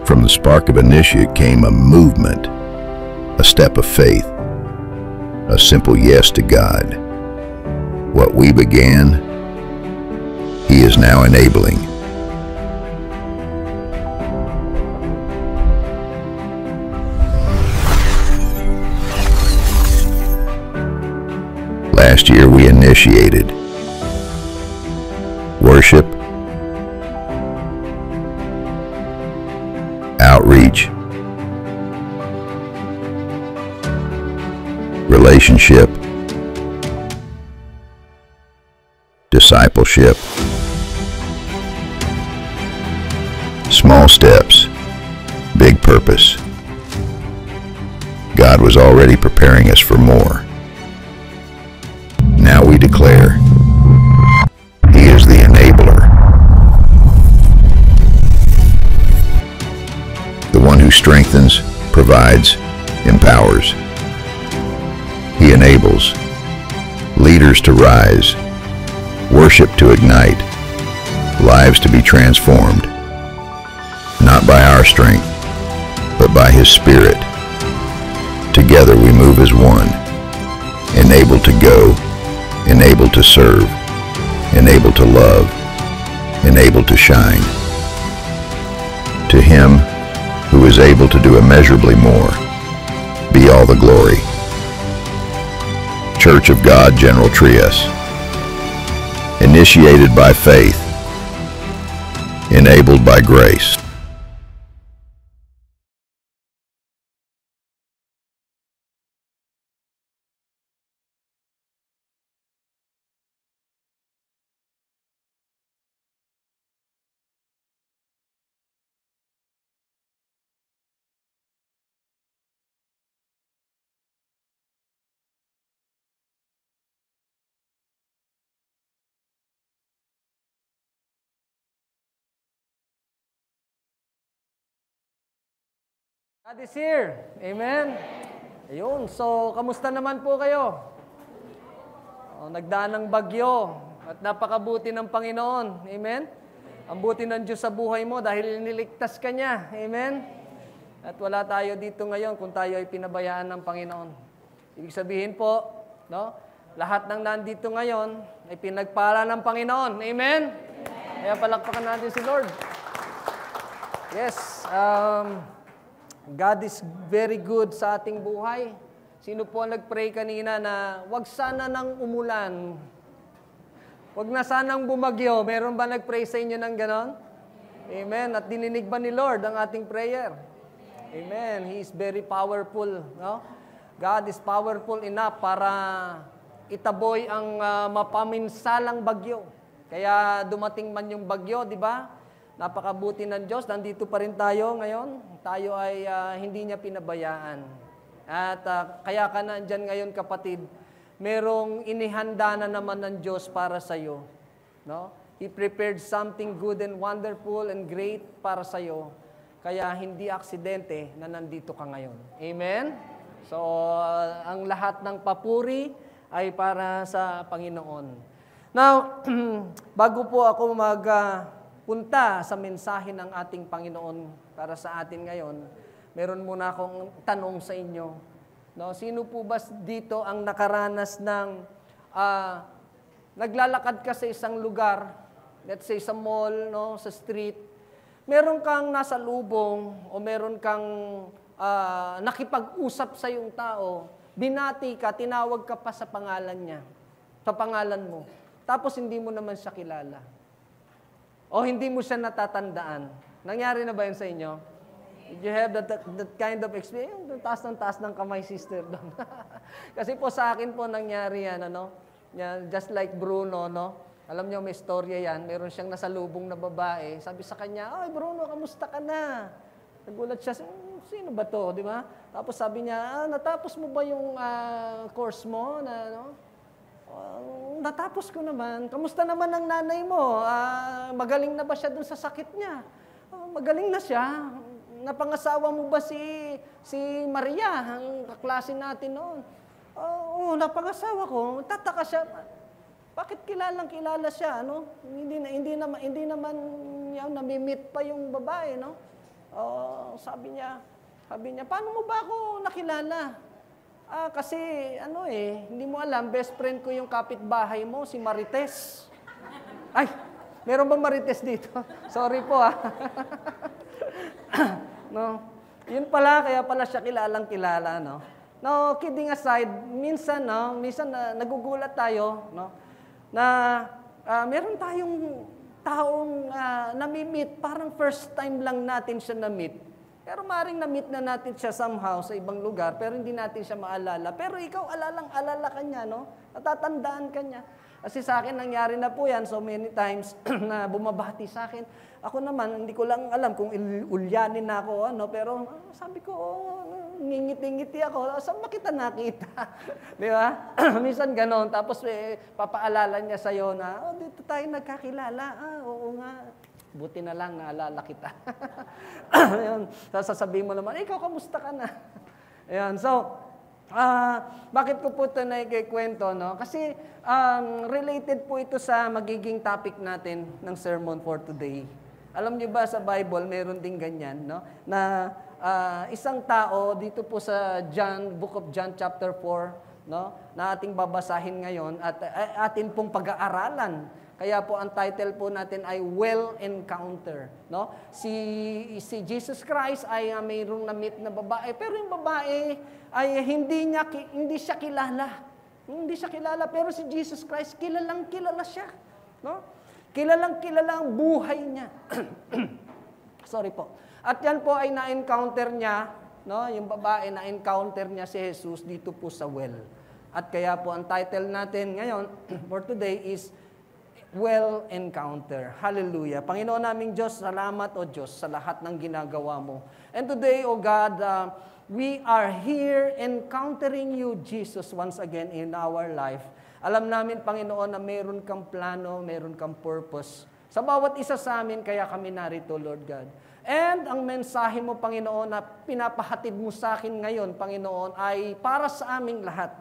From the spark of initiate came a movement, a step of faith, a simple yes to God. What we began, He is now enabling. Last year we initiated worship, outreach, relationship, discipleship, small steps, big purpose. God was already preparing us for more. Now we declare, He is the enabler, the one who strengthens, provides, empowers. He enables leaders to rise, worship to ignite, lives to be transformed, not by our strength, but by His Spirit. Together we move as one, enabled to go, enabled to serve, enabled to love, enabled to shine. To Him who is able to do immeasurably more, be all the glory. Church of God General Trias, initiated by faith, enabled by grace. God is here. Amen. Ayun. So, kamusta naman po kayo? Nagdaan ng bagyo at napakabuti ng Panginoon. Amen. Ang buti ng Diyos sa buhay mo dahil niligtas ka niya. Amen. At wala tayo dito ngayon kung tayo ay pinabayaan ng Panginoon. Ibig sabihin po, no? Lahat ng nandito ngayon ay pinagpala ng Panginoon. Amen. Kaya palakpakan natin si Lord. Yes. God is very good sa ating buhay. Sino po ang nag-pray kanina na wag sana nang umulan? Wag na sanang bumagyo. Meron ba nag-pray sa inyo ng ganon? Amen. At dininig ba ni Lord ang ating prayer? Amen. He is very powerful. No? God is powerful enough para itaboy ang mapaminsalang bagyo. Kaya dumating man yung bagyo, di ba? Napakabuti ng Diyos. Nandito pa rin tayo ngayon. Tayo ay hindi niya pinabayaan. At kaya ka na andyan ngayon, kapatid, merong inihanda na naman ng Diyos para sa iyo. No? He prepared something good and wonderful and great para sa iyo. Kaya hindi aksidente na nandito ka ngayon. Amen? So, ang lahat ng papuri ay para sa Panginoon. Now, bago po ako punta sa mensahe ng ating Panginoon para sa atin ngayon, meron muna akong tanong sa inyo. No, sino po ba dito ang nakaranas ng naglalakad ka sa isang lugar, let's say sa mall, no, sa street, meron kang nasa lubong o meron kang nakipag-usap sa yung tao, binati ka, tinawag ka pa sa pangalan niya, sa pangalan mo, tapos hindi mo naman siya kilala. O hindi mo siya natatandaan. Nangyari na ba yun sa inyo? Did you have that kind of experience? Taas ng kamay, sister, doon. Kasi po sa akin po nangyari yan, ano? Yan, just like Bruno, no? Alam niyo, may storya yan. Meron siyang nasalubong na babae. Sabi sa kanya, "Ay, Bruno, kamusta ka na?" Nagulat siya, sino ba to? Di ba? Tapos sabi niya, "Natapos mo ba yung course mo?" Na, no? "Natapos ko naman. Kamusta naman ang nanay mo? Magaling na ba siya dun sa sakit niya?" "Magaling na siya." "Napangasawa mo ba si Maria, ang kaklase natin noon?" "Oo, napangasawa ko." Tataka siya. Bakit kilala siya, no? Hindi naman yan, nami-meet pa yung babae, no? Sabi niya, paano mo ba ako nakilala? Kasi hindi mo alam, best friend ko yung kapitbahay mo, si Marites. Ay, meron ba Marites dito? Sorry po No. Yun pala, kaya pala siya kilalang-kilala, no. No, kidding aside, minsan nagugulat tayo, no, na meron tayong taong nami-meet, parang first time lang natin siya na-meet. Pero maring na-meet na natin siya somehow sa ibang lugar, pero hindi natin siya maalala. Pero ikaw, alalang-alala ka niya, no? Natatandaan ka niya. Kasi sa akin, nangyari na po yan so many times na bumabati sa akin. Ako naman, hindi ko lang alam kung ulyanin na ako, pero sabi ko, ngingiti-ngiti ako. Saan ba kita nakita? Di ba? Minsan ganon. Tapos papaalala niya sa'yo na, dito tayo nagkakilala. Oo nga. Buti na lang naalala kita. Sasabihin mo naman, ikaw, kamusta ka na? Ayan, so, bakit ko po ito naikikwento, no? Kasi related po ito sa magiging topic natin ng sermon for today. Alam niyo ba sa Bible, meron din ganyan, no? Na isang tao dito po sa Book of John chapter 4, no? Na ating babasahin ngayon at atin pong pag-aaralan. Kaya po ang title po natin ay Well Encounter, no? Si Jesus Christ ay mayroong na-meet na babae, pero yung babae ay hindi siya kilala. Hindi siya kilala, pero si Jesus Christ kilalang-kilala siya, no? Kilalang-kilala ang buhay niya. Sorry po. At yan po ay na-encounter niya, no? Yung babae na-encounter niya si Jesus dito po sa well. At kaya po ang title natin ngayon for today is Well Encounter. Hallelujah. Panginoon naming Diyos, salamat o Diyos sa lahat ng ginagawa mo. And today, O God, we are here encountering you, Jesus, once again in our life. Alam namin, Panginoon, na meron kang plano, meron kang purpose. Sa bawat isa sa amin, kaya kami narito, Lord God. And ang mensahe mo, Panginoon, na pinapahatid mo sa akin ngayon, Panginoon, ay para sa aming lahat.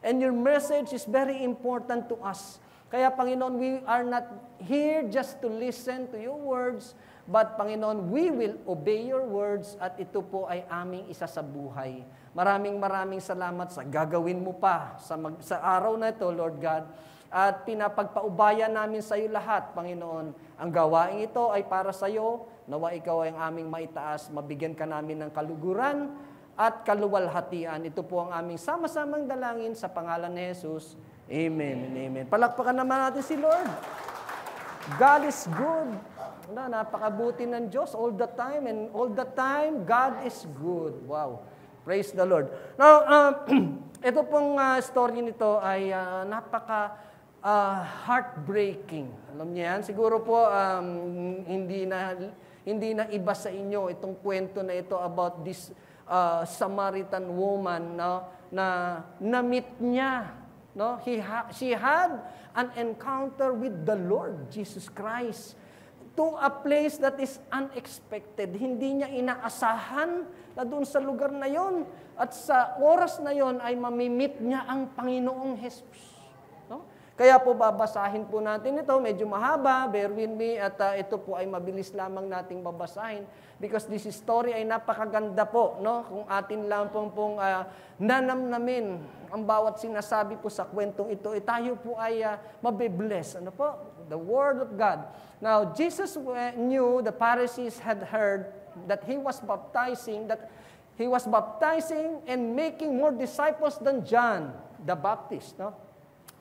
And your message is very important to us. Kaya, Panginoon, we are not here just to listen to your words, but, Panginoon, we will obey your words at ito po ay aming isa sa buhay. Maraming salamat sa gagawin mo pa sa araw na ito, Lord God. At pinapagpaubaya namin sa iyo lahat, Panginoon. Ang gawain ito ay para sa iyo. Nawa ikaw ay ang aming maitaas, mabigyan ka namin ng kaluguran at kaluwalhatian. Ito po ang aming sama-samang dalangin sa pangalan ni Jesus. Amen and amen. Palakpakan naman natin si Lord. God is good. Napakabuti ng Diyos all the time, and all the time, God is good. Wow. Praise the Lord. Now, ito pong story nito ay heartbreaking. Alam niyo yan? Siguro po, hindi na iba sa inyo itong kwento na ito about this Samaritan woman, no, na na-meet niya. No, she had an encounter with the Lord Jesus Christ to a place that is unexpected. Hindi niya inaasahan na doon sa lugar na yon at sa oras na yon ay mamimit niya ang Panginoong Jesus. No? Kaya po babasahin po natin ito, medyo mahaba, bear with me, at ito po ay mabilis lamang nating babasahin because this story ay napakaganda po, no? Kung atin lang pong nanamnamin ang bawat sinasabi po sa kwentong ito, tayo po ay mabibless. Ano po? The Word of God. Now, Jesus knew the Pharisees had heard that He was baptizing and making more disciples than John the Baptist, no?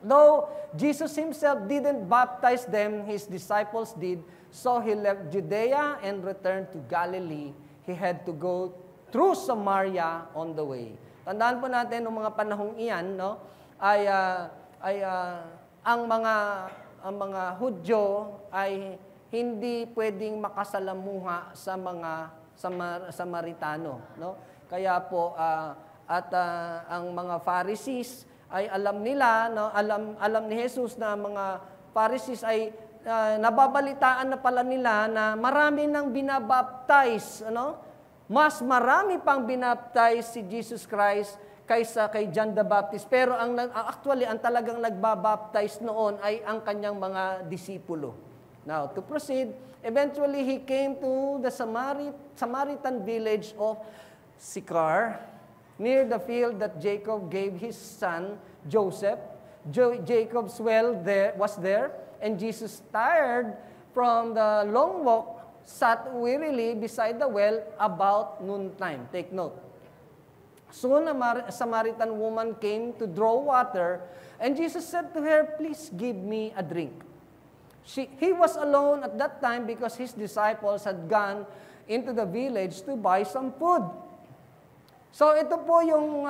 Though Jesus himself didn't baptize them, his disciples did, so he left Judea and returned to Galilee. He had to go through Samaria on the way. Tandaan po natin, noong mga panahong iyan, no, ang mga Hudyo ay hindi pwedeng makasalamuha sa mga Samaritano, no? Kaya po ang mga Pharisees ay alam nila, no, alam ni Jesus na mga Pharisees ay nababalitaan na pala nila na marami nang binabaptize, ano? Mas marami pang binaptize si Jesus Christ kaysa kay John the Baptist. Pero ang talagang nagbabaptize noon ay ang kanyang mga disipulo. Now, to proceed, eventually he came to the Samaritan village of Sychar, near the field that Jacob gave his son Joseph. Jacob's well was there, and Jesus, tired from the long walk, sat wearily beside the well about noontime. Take note. Soon a Samaritan woman came to draw water, and Jesus said to her, "Please give me a drink." He was alone at that time because his disciples had gone into the village to buy some food. So ito po yung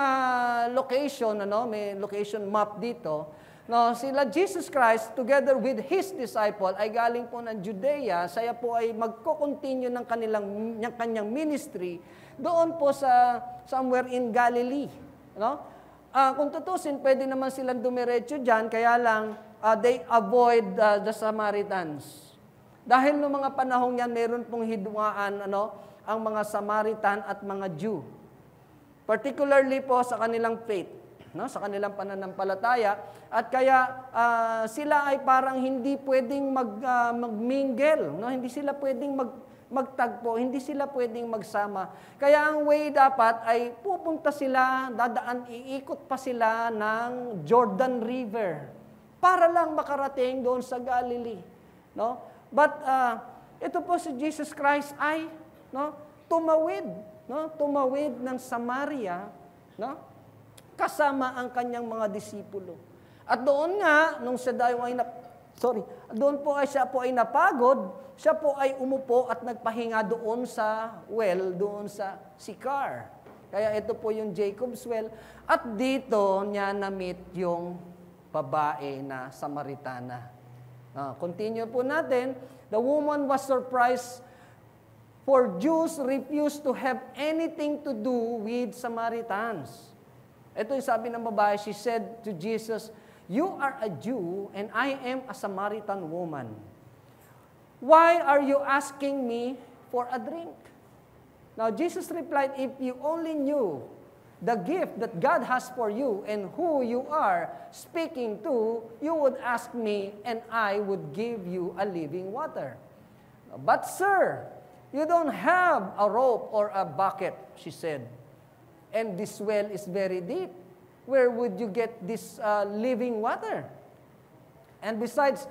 location, may location map dito. No, sila Jesus Christ together with his disciple ay galing po ng Judea. Siya po ay magko-continue ng kanyang ministry doon po sa somewhere in Galilee. No? Kung tutusin, pwede naman silang dumiretso dyan, kaya lang they avoid the Samaritans. Dahil noong mga panahong yan, meron pong hidwaan ang mga Samaritan at mga Jew. Particularly po sa kanilang faith, sa kanilang pananampalataya. At kaya sila ay parang hindi pwedeng mag-mingle. Hindi sila pwedeng magtagpo, hindi sila pwedeng magsama. Kaya ang way dapat ay pupunta sila, iikot pa sila ng Jordan River para lang makarating doon sa Galilee. No? But ito po si Jesus Christ ay tumawid ng Samaria, kasama ang kanyang mga disipulo. At doon nga, nung siya doon po siya po ay napagod, siya po ay umupo at nagpahinga doon sa well, doon sa Sychar. Kaya ito po yung Jacob's well. At dito niya na-meet yung babae na Samaritana. Continue po natin. The woman was surprised, for Jews refused to have anything to do with Samaritans. Ito yung sabi ng babae, she said to Jesus, "You are a Jew and I am a Samaritan woman. Why are you asking me for a drink?" Now Jesus replied, "If you only knew the gift that God has for you and who you are speaking to, you would ask me and I would give you a living water. But sir, you don't have a rope or a bucket," she said, "and this well is very deep. Where would you get this living water? And besides,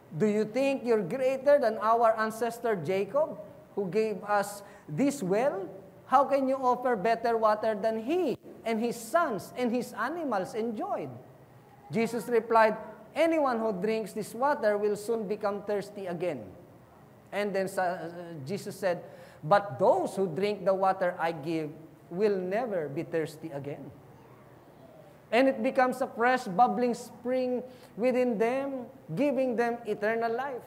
do you think you're greater than our ancestor Jacob, who gave us this well? How can you offer better water than he and his sons and his animals enjoyed?" Jesus replied, "Anyone who drinks this water will soon become thirsty again." And then Jesus said, "But those who drink the water I give will never be thirsty again. And it becomes a fresh, bubbling spring within them, giving them eternal life."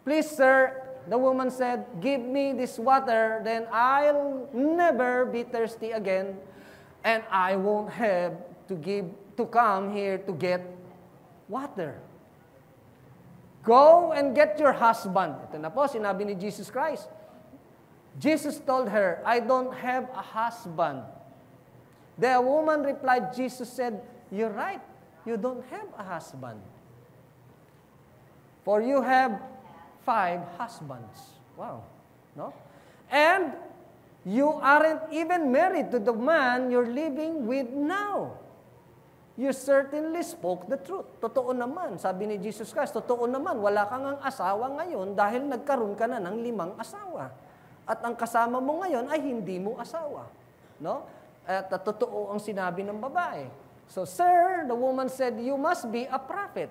"Please, sir," the woman said, "give me this water, then I'll never be thirsty again, and I won't have to come here to get water. Go and get your husband." Ito na po, sinabi ni Jesus Christ. Jesus told her, "I don't have a husband." The woman replied, Jesus said, "You're right, you don't have a husband. For you have 5 husbands." Wow. No? "And you aren't even married to the man you're living with now. You certainly spoke the truth." Totoo naman, sabi ni Jesus Christ, totoo naman, wala kang ang asawa ngayon dahil nagkaroon ka na ng 5 asawa. At ang kasama mo ngayon ay hindi mo asawa. No? At totoo ang sinabi ng babae. "So, sir," the woman said, "you must be a prophet."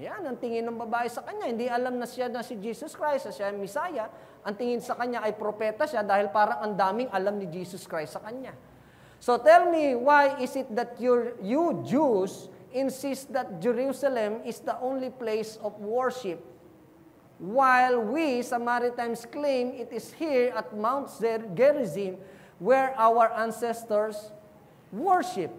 Yan, ang tingin ng babae sa kanya. Hindi alam na siya na si Jesus Christ, na siya ang Messiah. Ang tingin sa kanya ay propeta siya dahil parang ang daming alam ni Jesus Christ sa kanya. "So tell me, why is it that you Jews insist that Jerusalem is the only place of worship, while we Samaritans claim it is here at Mount Gerizim where our ancestors worship?"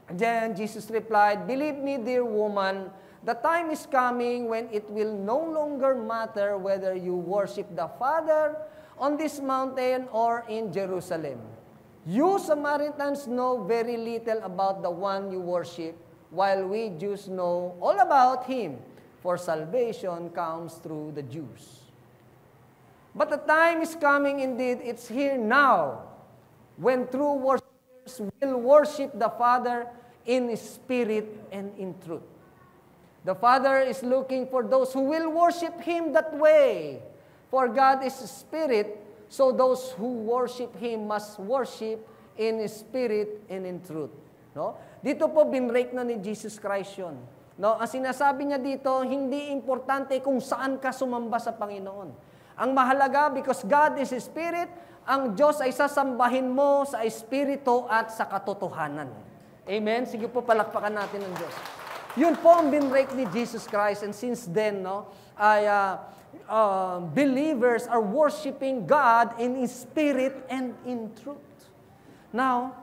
Then Jesus replied, "Believe me, dear woman, the time is coming when it will no longer matter whether you worship the Father on this mountain or in Jerusalem. You Samaritans know very little about the one you worship, while we Jews know all about him. for salvation comes through the Jews. But the time is coming indeed, it's here now, when true worshipers will worship the Father in spirit and in truth. The Father is looking for those who will worship Him that way. For God is spirit, so those who worship Him must worship in spirit and in truth. No? Dito po binrake na ni Jesus Christ yun. No? Ang sinasabi niya dito, hindi importante kung saan ka sumamba sa Panginoon. Ang mahalaga, because God is spirit, ang Diyos ay sasambahin mo sa espiritu at sa katotohanan. Amen? Sige po, palakpakan natin ang Diyos. Yun po ang binrake ni Jesus Christ, and since then, believers are worshiping God in spirit and in truth. Now,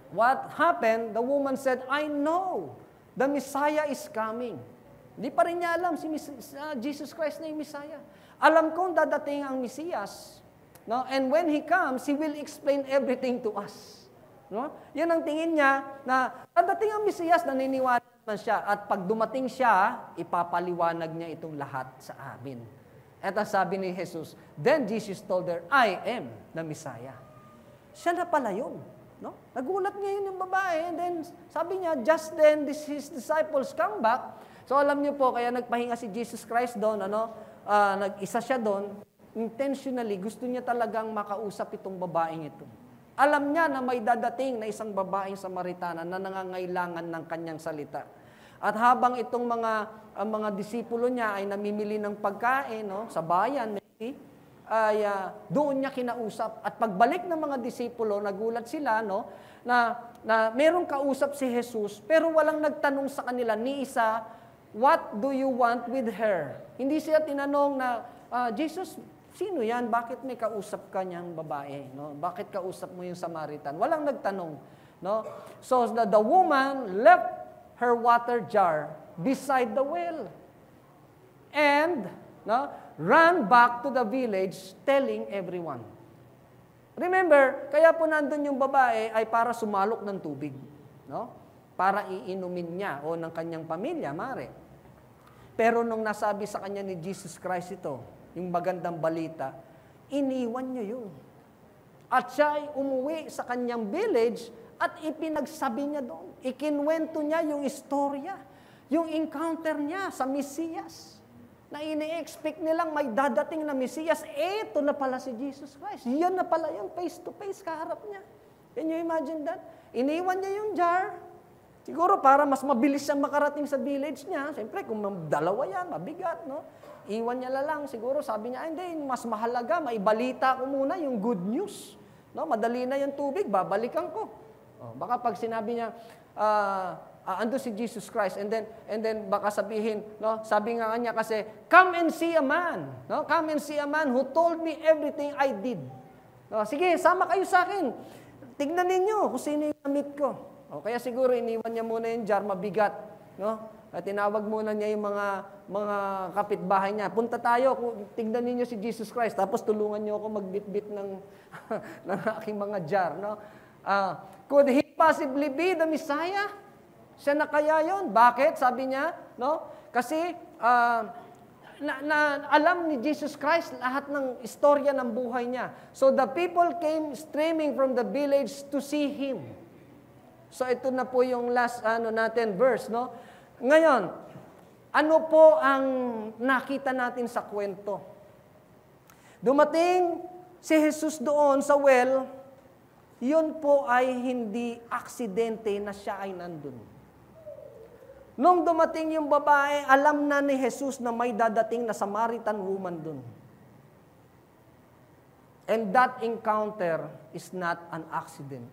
what happened? The woman said, I know the Messiah is coming. Hindi pa rin niya alam si Jesus Christ na yung Messiah. Alam kong dadating ang Mesiyas. No? And when He comes, He will explain everything to us. No? Yan ang tingin niya na dadating ang Mesiyas, naniniwala naman siya. At pag dumating siya, ipapaliwanag niya itong lahat sa amin. At ang sabi ni Jesus, then Jesus told her, I am the Messiah. Siya na pala yun. No? Nagulat ngayon yung babae, and then sabi niya, just then his disciples come back. So alam niyo po, kaya nagpahinga si Jesus Christ doon, nag-isa siya doon, intentionally, gusto niya talagang makausap itong babaeng ito. Alam niya na may dadating na isang babaeng Samaritana na nangangailangan ng kanyang salita. At habang itong mga disipulo niya ay namimili ng pagkain, no, sa bayan, maybe, ay doon niya kinausap. At pagbalik ng mga disipulo, nagulat sila, no, na merong kausap si Jesus, pero walang nagtanong sa kanila ni isa, what do you want with her? Hindi siya tinanong na, Jesus, sino yan? Bakit may kausap ka niyang babae? No? Bakit kausap mo yung Samaritan? Walang nagtanong. No? So the woman left her water jar beside the well and ran back to the village telling everyone. Remember, kaya po nandun yung babae ay para sumalok ng tubig. No? Para iinumin niya o ng kanyang pamilya, mare. Pero nung nasabi sa kanya ni Jesus Christ ito, yung magandang balita, iniwan niya yun. At siya ay umuwi sa kanyang village at ipinagsabi niya doon. Ikinwento niya yung istorya, yung encounter niya sa Mesiyas. Na ini-expect nilang may dadating na Mesiyas, eto na pala si Jesus Christ. Yan na pala yung face-to-face kaharap niya. Can you imagine that? Iniwan niya yung jar. Siguro para mas mabilis siyang makarating sa village niya. Siyempre, kung dalawa yan, mabigat, no? Iwan niya lang. Siguro sabi niya, hindi, mas mahalaga, may balita ko muna, yung good news. No? Madali na yung tubig, babalikan ko. Baka pag sinabi niya, ando si Jesus Christ, and then baka sabihin, no? Sabi nga niya kasi, come and see a man. No? Come and see a man who told me everything I did. No? Sige, sama kayo sa akin. Tignan ninyo kung sino yung na-meet ko. Kaya siguro iniwan niya muna yung jar, mabigat. No? At tinawag muna niya yung mga kapitbahay niya. Punta tayo, tignan ninyo si Jesus Christ, tapos tulungan niyo ako magbitbit ng aking mga jar. No? Could He possibly be the Messiah? Siya na kaya yun? Bakit? Sabi niya, no? Kasi alam ni Jesus Christ lahat ng istorya ng buhay niya. So the people came streaming from the village to see Him. So ito na po yung last verse, no? Ngayon, ano po ang nakita natin sa kwento? Dumating si Jesus doon sa well, yun po ay hindi aksidente na siya ay nandun. Nung dumating yung babae, alam na ni Jesus na may dadating na Samaritan woman dun. And that encounter is not an accident.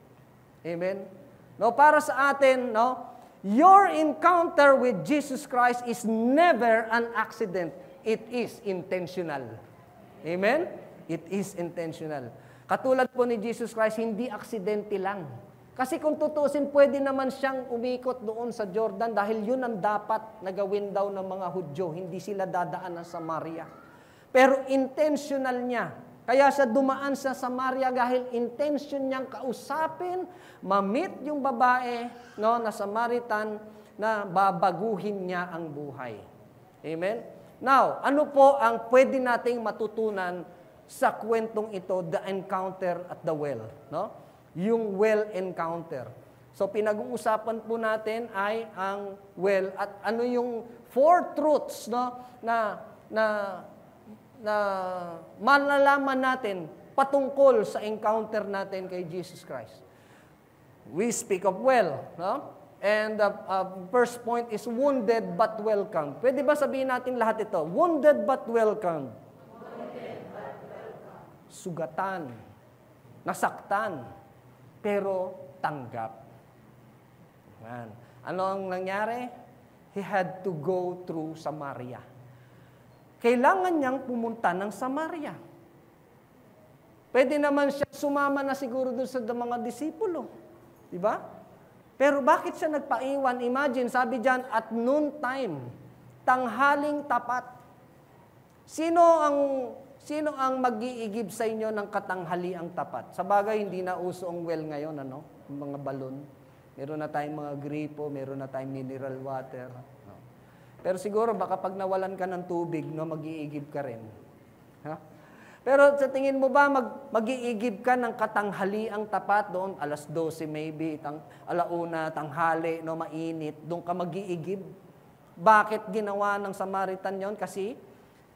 Amen? No, para sa atin, no, your encounter with Jesus Christ is never an accident. It is intentional. Amen? It is intentional. Katulad po ni Jesus Christ, hindi aksidente lang. Kasi kung tutusin, pwede naman siyang umikot doon sa Jordan dahil yun ang dapat na gawin daw ng mga Hudyo. Hindi sila dadaan ng Samaria. Pero intentional niya. Kaya siya dumaan sa Samaria dahil intention niyang kausapin, ma-meet yung babae, no, na Samaritan, na babaguhin niya ang buhay. Amen? Now, ano po ang pwede nating matutunan sa kwentong ito, the encounter at the well, no? Yung well encounter. So pinag-uusapan po natin ay ang well at ano yung four truths, no, na malalaman natin patungkol sa encounter natin kay Jesus Christ. We speak of well, no? And the first point is wounded but welcome. Pwede ba sabihin natin lahat ito? Wounded but welcome. Sugatan, nasaktan, pero tanggap. Yan. Ano ang nangyari? He had to go through Samaria. Kailangan niyang pumunta ng Samaria. Pwede naman siya sumama na siguro doon sa mga disipulo. Diba? Pero bakit siya nagpaiwan? Imagine, sabi diyan, at noon time, tanghaling tapat. Sino ang mag-iigib sa inyo ng katanghaliang tapat? Sa bagay, hindi na uso ang well ngayon, ano? Yung mga balon. Meron na tayong mga gripo, meron na tayong mineral water. No? Pero siguro, baka pag nawalan ka ng tubig, no, mag-iigib ka rin. Ha? Pero sa tingin mo ba, mag-iigib ka ng katanghaliang tapat doon, alas 12 maybe, alauna, tanghali, no, mainit, doon ka mag-iigib? Bakit ginawa ng Samaritan yon? Kasi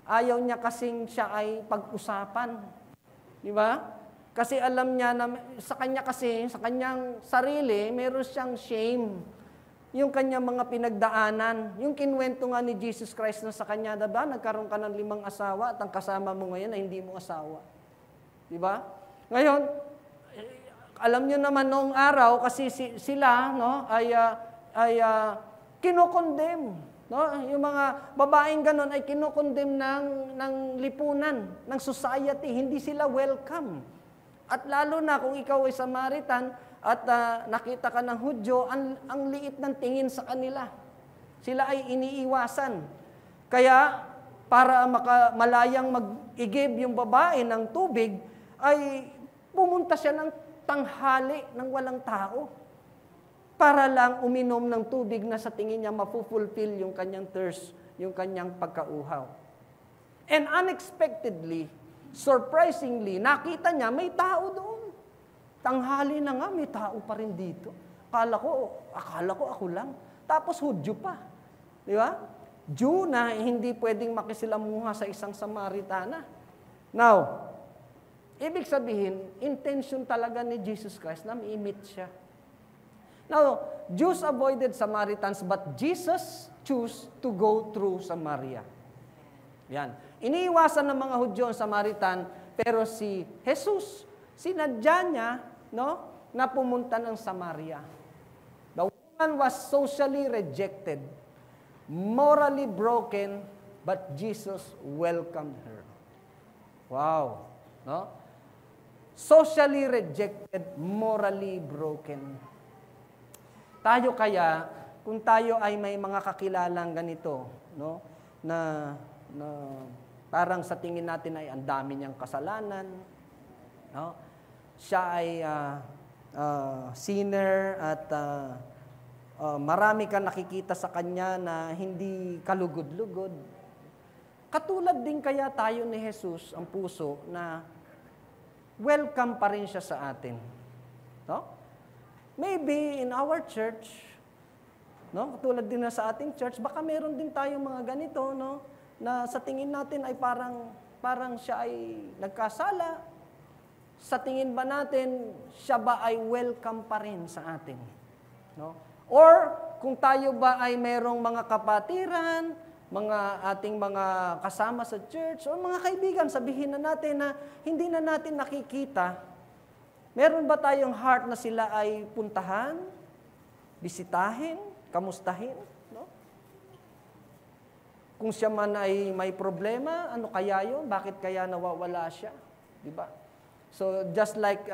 ayaw niya kasing siya ay pag-usapan. Di ba? Kasi alam niya na sa kanya kasi, sa kanyang sarili, meron siyang shame. Yung kanyang mga pinagdaanan. Yung kinwento nga ni Jesus Christ na sa kanya, diba? Nagkaroon ka ng 5 asawa at ang kasama mo ngayon ay hindi mo asawa. Di ba? Ngayon, alam niyo naman noong araw, kasi sila no, ay kinokondem. No? Yung mga babaeng ganon ay kinokondem ng lipunan, ng society. Hindi sila welcome. At lalo na kung ikaw ay Samaritan at nakita ka ng Hudyo, ang liit ng tingin sa kanila. Sila ay iniiwasan. Kaya para malayang mag-igib yung babae ng tubig, ay pumunta siya ng tanghali ng walang tao para lang uminom ng tubig na sa tingin niya mapufulfill yung kanyang thirst, yung kanyang pagkauhaw. And unexpectedly, surprisingly, nakita niya may tao doon. Tanghali na nga, may tao pa rin dito. Akala ko ako lang. Tapos Hudyo pa. Di ba? Jew na hindi pwedeng makisilamuha sa isang Samaritana. Now, ibig sabihin, intention talaga ni Jesus Christ na ma-meet siya. Now, Jews avoided Samaritans, but Jesus chose to go through Samaria. Yan. Iniiwasan ng mga Hudyo ang Samaritan, pero si Jesus, sinadya niya, no, na pumunta ng Samaria. The woman was socially rejected, morally broken, but Jesus welcomed her. Wow. No? Socially rejected, morally broken. Tayo kaya, kung tayo ay may mga kakilalang ganito, no, na parang sa tingin natin ay ang dami niyang kasalanan, no? Siya ay sinner at marami kang nakikita sa kanya na hindi kalugod-lugod. Katulad din kaya tayo ni Jesus, ang puso, na welcome pa rin siya sa atin. No? Maybe in our church, no? Katulad din na sa ating church, baka meron din tayong mga ganito, no? Na sa tingin natin ay parang siya ay nagkasala. Sa tingin ba natin, siya ba ay welcome pa rin sa atin? No? Or kung tayo ba ay merong mga kapatiran, mga ating mga kasama sa church, o mga kaibigan, sabihin na natin na hindi na natin nakikita, meron ba tayong heart na sila ay puntahan, bisitahin, kamustahin? No? Kung siya man ay may problema, ano kaya yun? Bakit kaya nawawala siya? Diba? So just like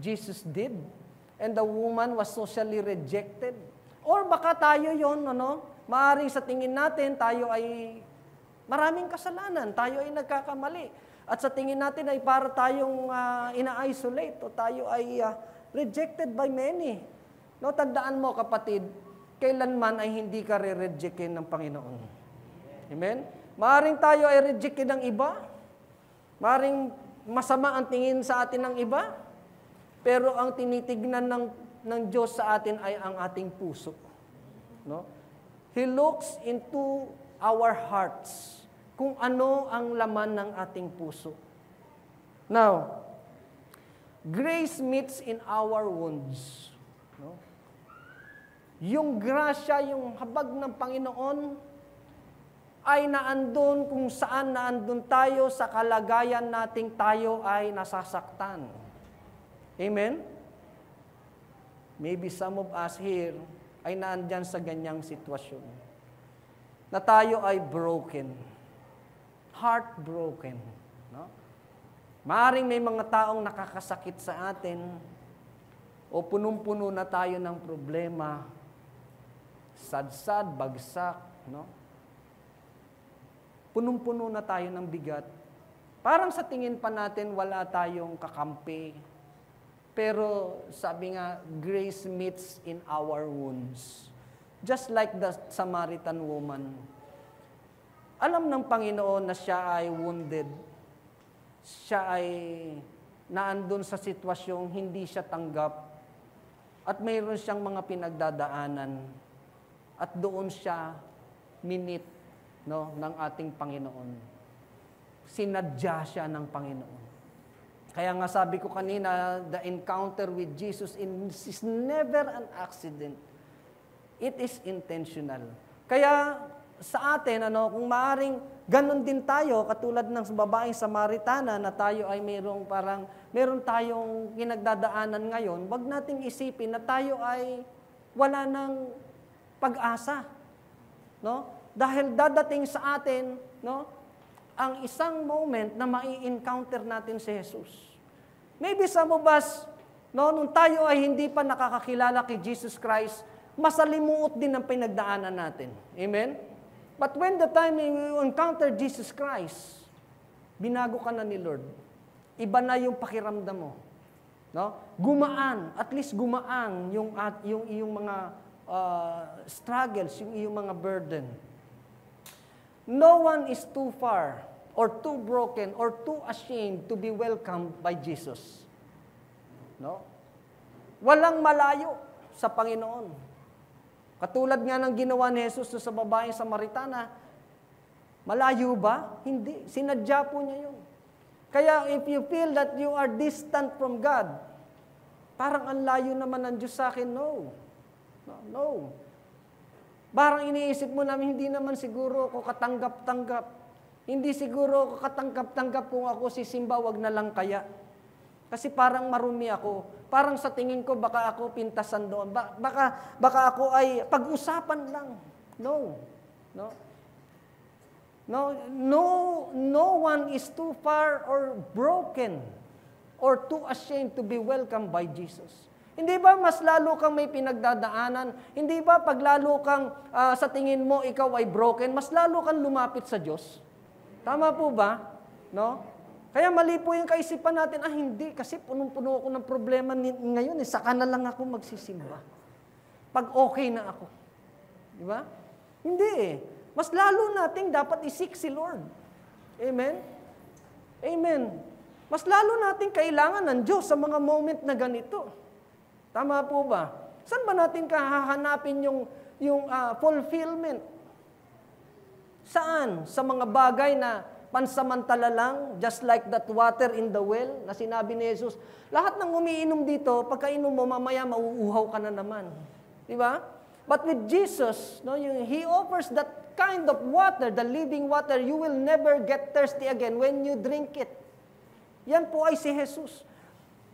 Jesus did, and the woman was socially rejected. Or baka tayo yon, ano? Maaring sa tingin natin, tayo ay maraming kasalanan, tayo ay nagkakamali. At sa tingin natin ay para tayong ina-isolate o tayo ay rejected by many. No, tandaan mo kapatid, kailanman ay hindi ka re-rejectin ng Panginoon. Amen? Maaring tayo ay rejected ng iba. Maaring masama ang tingin sa atin ng iba. Pero ang tinitignan ng Diyos sa atin ay ang ating puso. No? He looks into our hearts. Kung ano ang laman ng ating puso. Now, grace meets in our wounds. No? Yung grasya, yung habag ng Panginoon, ay naandun kung saan naandun tayo sa kalagayan nating tayo ay nasasaktan. Amen? Maybe some of us here ay naandyan sa ganyang sitwasyon. Na tayo ay broken. Heartbroken. No? Maaring may mga taong nakakasakit sa atin o punong-puno na tayo ng problema, sad-sad, bagsak, no? Punong-puno na tayo ng bigat. Parang sa tingin pa natin wala tayong kakampi. Pero sabi nga, grace meets in our wounds. Just like the Samaritan woman. Alam ng Panginoon na siya ay wounded. Siya ay naandun sa sitwasyong hindi siya tanggap. At mayroon siyang mga pinagdadaanan. At doon siya minit, no, ng ating Panginoon. Sinadya siya ng Panginoon. Kaya nga sabi ko kanina, the encounter with Jesus is never an accident. It is intentional. Kaya sa atin, kung maaring ganun din tayo, katulad ng babaeng Samaritana na tayo ay meron tayong kinagdadaanan ngayon, wag nating isipin na tayo ay wala ng pag-asa. No? Dahil dadating sa atin, no, ang isang moment na mai-encounter natin si Jesus. Maybe some of us, no, nung tayo ay hindi pa nakakakilala kay Jesus Christ, masalimuot din ang pinagdaanan natin. Amen? But when the time you encounter Jesus Christ, binago ka na ni Lord. Iba na yung pakiramdam mo. No? Gumaan, at least gumaan yung iyong mga struggles, yung iyong mga burden. No one is too far or too broken or too ashamed to be welcomed by Jesus. No? Walang malayo sa Panginoon. Katulad nga ng ginawa ni Jesus sa babaeng Samaritana, malayo ba? Hindi. Sinadya po niya yun. Kaya if you feel that you are distant from God, parang ang layo naman ng Diyos sa akin, no. No. Parang iniisip mo namin, hindi naman siguro ako katanggap-tanggap. Hindi siguro ako katanggap-tanggap kung ako sisimba, wag na lang kaya. Kasi parang marumi ako. Parang sa tingin ko, baka ako pintasan doon. Baka ako ay pag-usapan lang. No. No one is too far or broken or too ashamed to be welcomed by Jesus. Hindi ba mas lalo kang may pinagdadaanan? Hindi ba pag lalo kang sa tingin mo ikaw ay broken, mas lalo kang lumapit sa Diyos? Tama po ba? No? Kaya mali po yung kaisipan natin, hindi, kasi punong-puno ako ng problema ngayon, saka na lang ako magsisimba. Pag okay na ako. Di ba? Hindi. Mas lalo nating dapat isik si Lord. Amen? Amen. Mas lalo nating kailangan ng Diyos sa mga moment na ganito. Tama po ba? Saan ba natin kahahanapin yung fulfillment? Saan? Sa mga bagay na pansamantala lang, just like that water in the well, na sinabi ni Jesus, lahat ng umiinom dito, pagkainom mo, mamaya mauuhaw ka na naman. Di ba? But with Jesus, He offers that kind of water, the living water, you will never get thirsty again when you drink it. Yan po ay si Jesus.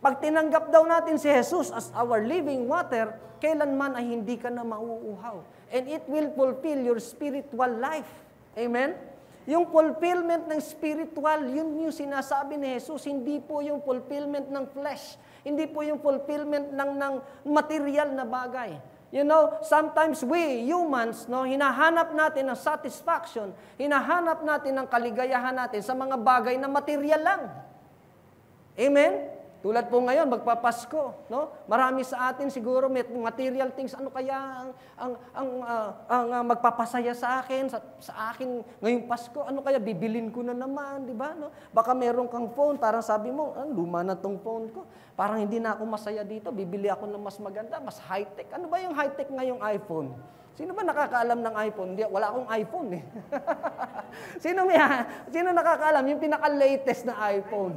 Pag tinanggap daw natin si Jesus as our living water, kailanman ay hindi ka na mauuhaw. And it will fulfill your spiritual life. Amen? Yung fulfillment ng spiritual, yun yung sinasabi ni Jesus, hindi po yung fulfillment ng flesh. Hindi po yung fulfillment ng material na bagay. You know, sometimes we, humans, hinahanap natin ng satisfaction, hinahanap natin ng kaligayahan natin sa mga bagay na material lang. Amen? Tulad po ngayon, magpapasko, no? Marami sa atin siguro may material things. Ano kaya ang magpapasaya sa akin, sa akin ngayong Pasko? Ano kaya bibilin ko na naman, di ba? No? Baka meron kang phone, parang sabi mo, luma na tong phone ko. Parang hindi na ako masaya dito, bibili ako ng mas maganda, mas high-tech. Ano ba yung high-tech ngayong iPhone? Sino ba nakakaalam ng iPhone? Hindi, wala akong iPhone eh. Sino nakakaalam? Yung pinaka-latest na iPhone.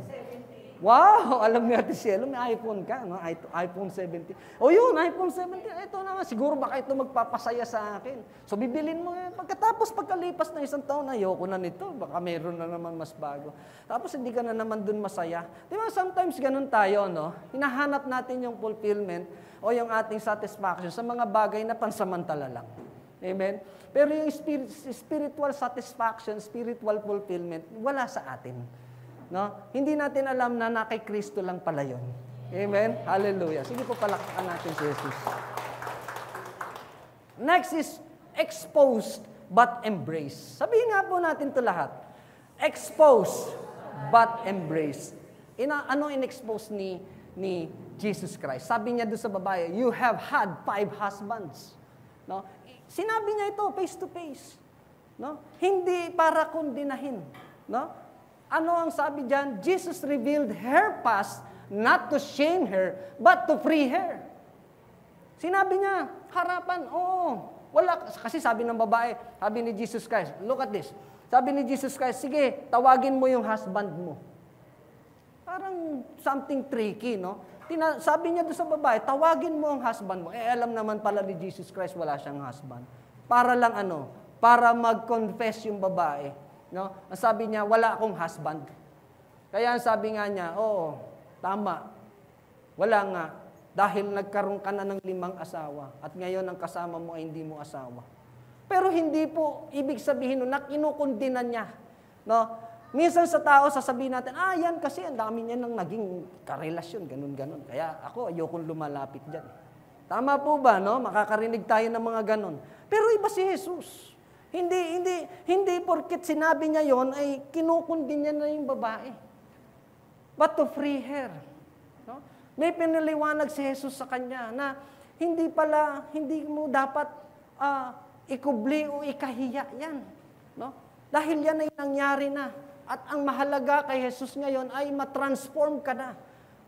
Wow! Alam ni Ate Cielo, may iPhone ka, no? iPhone 17. O yun, iPhone 17. Ito naman, siguro baka ito magpapasaya sa akin. So, bibilin mo yan. Pagkalipas na isang taon, ayoko na nito. Baka meron na naman mas bago. Tapos, hindi ka na naman dun masaya. Di ba, sometimes ganun tayo, no? Hinahanap natin yung fulfillment o yung ating satisfaction sa mga bagay na pansamantala lang. Amen? Pero yung spiritual satisfaction, spiritual fulfillment, wala sa atin. No? Hindi natin alam na kay Kristo lang pala yun. Amen? Hallelujah. Sige po, palakpakan natin si Jesus. Next is exposed but embraced. Sabihin nga po natin ito lahat. Exposed but embraced. Ano in-expose ni Jesus Christ? Sabi niya doon sa babae, you have had 5 husbands. No? Sinabi niya ito face to face. No? Hindi para kondinahin. No? Ano ang sabi diyan? Jesus revealed her past not to shame her, but to free her. Sinabi niya, harapan, oo. Wala, kasi sabi ng babae, sabi ni Jesus Christ, look at this. Sabi ni Jesus Christ, sige, tawagin mo yung husband mo. Parang something tricky, no? Sabi niya doon sa babae, tawagin mo ang husband mo. Alam naman pala ni Jesus Christ, wala siyang husband. Para lang para mag-confess yung babae. No? Ang sabi niya, wala akong husband. Kaya ang sabi nga niya, oo, tama. Wala nga. Dahil nagkaroon ka na ng 5 asawa. At ngayon ang kasama mo ay hindi mo asawa. Pero hindi po ibig sabihin na kinukundina niya. No? Minsan sa tao, sasabihin natin, yan kasi ang dami niya nang naging karelasyon, ganun-ganun. Kaya ako, ayokong lumalapit dyan. Tama po ba, no? Makakarinig tayo ng mga ganun. Pero iba si Jesus. Hindi porket sinabi niya yon ay kinukundin niya na yung babae. But to free her. No? May pinaliwanag si Jesus sa kanya na hindi mo dapat ikubli o ikahiya yan. No? Dahil yan ay nangyari na. At ang mahalaga kay Jesus ngayon ay matransform ka na.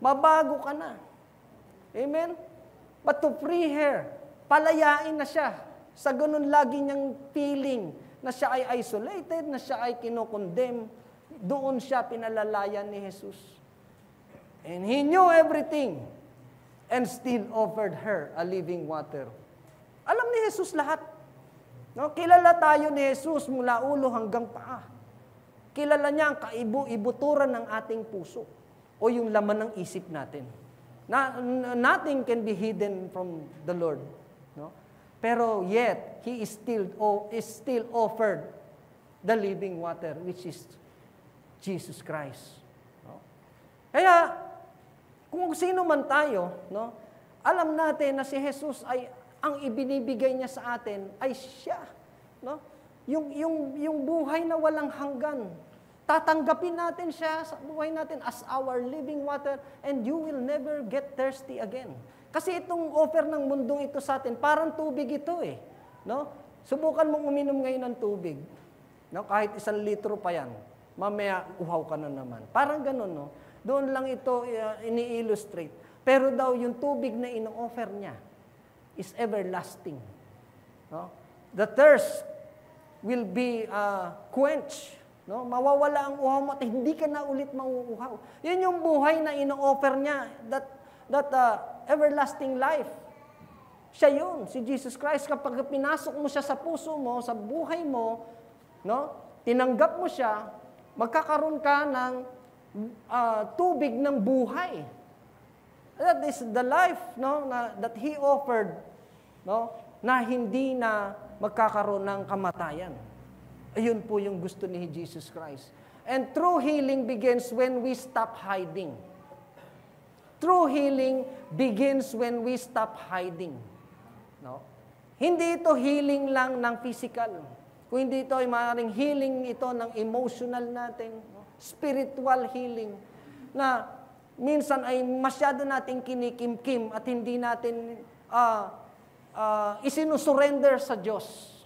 Mabago ka na. Amen? But to free her, palayain na siya. Sa ganun lagi niyang feeling na siya ay isolated, na siya ay kinokondem, doon siya pinalalayan ni Jesus. And he knew everything and still offered her a living water. Alam ni Jesus lahat. No? Kilala tayo ni Jesus mula ulo hanggang paa. Kilala niya ang kaibu-ibuturan ng ating puso o yung laman ng isip natin. Nothing can be hidden from the Lord. No? Pero yet, He is still offered the living water, which is Jesus Christ. No? Kaya, kung sino man tayo, no, alam natin na si Jesus ay, ang ibinibigay niya sa atin ay siya. No? Yung buhay na walang hanggan. Tatanggapin natin siya sa buhay natin as our living water and you will never get thirsty again. Kasi itong offer ng mundong ito sa atin, parang tubig ito eh. No? Subukan mong uminom ngayon ng tubig. No? Kahit 1 litro pa yan. Mamaya, uhaw ka na naman. Parang ganun, no? Doon lang ito ini-illustrate. Pero daw, yung tubig na ino-offer niya is everlasting. No? The thirst will be quenched. No? Mawawala ang uhaw mo at hindi ka na ulit mauuhaw. Yan yung buhay na ino-offer niya. That everlasting life. Siya yun, si Jesus Christ. Kapag pinasok mo siya sa puso mo, sa buhay mo, no, tinanggap mo siya, magkakaroon ka ng tubig ng buhay. That is the life, no, that He offered, no, na hindi na magkakaroon ng kamatayan. Ayun po yung gusto ni Jesus Christ. And true healing begins when we stop hiding. True healing begins when we stop hiding. No? Hindi ito healing lang ng physical. Kung hindi ito ay maaaring healing ito ng emotional natin, no? Spiritual healing. Na minsan ay masyado nating kinikimkim at hindi natin isinusurrender sa Diyos.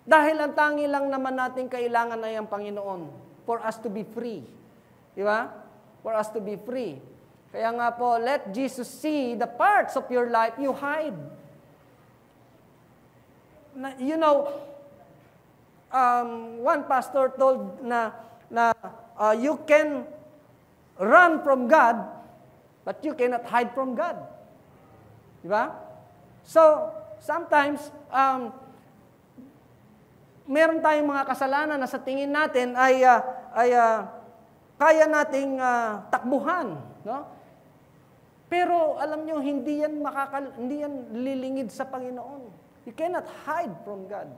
Dahil ang tangi lang naman natin kailangan ay ang Panginoon for us to be free. Di ba? For us to be free. Kaya nga po, let Jesus see the parts of your life you hide. You know, one pastor told na you can run from God, but you cannot hide from God. Di ba? So, sometimes, meron tayong mga kasalanan na sa tingin natin ay kaya nating takbuhan, no? Pero alam nyo, hindi yan lilingid sa Panginoon. You cannot hide from God.